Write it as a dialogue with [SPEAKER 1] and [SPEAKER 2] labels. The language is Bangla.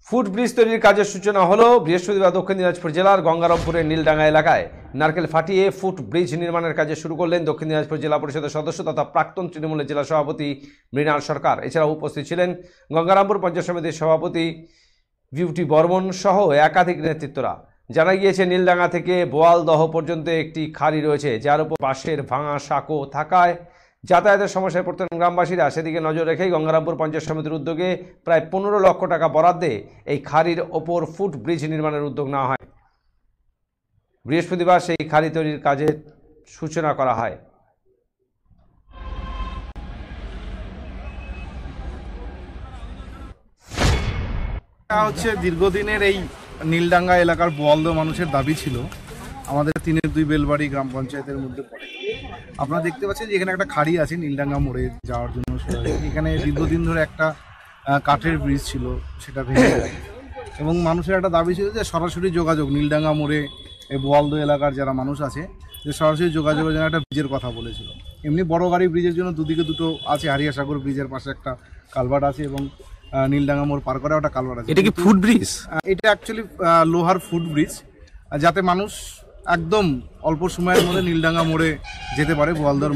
[SPEAKER 1] ফুট ব্রিজ তৈরির কাজের সূচনা হলো বৃহস্পতিবার দক্ষিণ দিনাজপুর জেলার গঙ্গারামপুরের নীলডাঙ্গা এলাকায় নারকেল ফাটিয়ে ফুট ব্রিজ নির্মাণের কাজে শুরু করলেন দক্ষিণ দিনাজপুর জেলা পরিষদের সদস্য তথা প্রাক্তন তৃণমূলের জেলা সভাপতি মৃণাল সরকার। এছাড়াও উপস্থিত ছিলেন গঙ্গারামপুর পঞ্চায়েত সমিতির সভাপতি বিউটি বর্মন সহ একাধিক নেতৃত্বরা। জানা গিয়েছে, নীলডাঙ্গা থেকে বোয়ালদহ পর্যন্ত একটি খাড়ি রয়েছে, যার উপর বাঁশের ভাঙা সাঁকো থাকায় যাতায়াতের সমস্যায় পড়তেন গ্রামবাসীরা। সেদিকে নজর রেখেই গঙ্গারামপুর পঞ্চায়েত সমিতির উদ্যোগে প্রায় 15 লক্ষ টাকা বরাদ্দে এই খাড়ির ওপর ফুট ব্রিজ নির্মাণের উদ্যোগ নেওয়া হয়। বৃহস্পতিবার সেই খাড়ি তৈরির কাজের সূচনা করা হয়।
[SPEAKER 2] হচ্ছে দীর্ঘদিনের এই নীলডাঙ্গা এলাকার বোয়ালদহ মানুষের দাবি ছিল আমাদের 3-2 বেলবাড়ি গ্রাম পঞ্চায়েতের মধ্যে পড়ে। আপনারা দেখতে পাচ্ছেন যে এখানে একটা খাড়ি আছে নীলডাঙ্গা মোড়ে যাওয়ার জন্য। এখানে দীর্ঘদিন ধরে একটা কাঠের ব্রিজ ছিল, সেটা ভেঙে যায় এবং মানুষের একটা দাবি ছিল যে সরাসরি যোগাযোগ নীলডাঙ্গা মোড়ে এই বোয়ালদহ এলাকার যারা মানুষ আছে যে সরাসরি যোগাযোগের জন্য একটা ব্রিজের কথা বলেছিল। এমনি বড় গাড়ি ব্রিজের জন্য দুদিকে দুটো আছে, হারিয়াসাগর ব্রিজের পাশে একটা কালভার্ট আছে এবং নীলডাঙ্গা মোড় পার করা ওটা কালভার্ট আছে।
[SPEAKER 3] এটা কি ফুট ব্রিজ?
[SPEAKER 2] এটা অ্যাকচুয়ালি লোহার ফুট ব্রিজ, যাতে মানুষ একদম অল্প সময়ের মধ্যে নীলডাঙ্গা মোড়ে যেতে পারে বোয়ালদহ।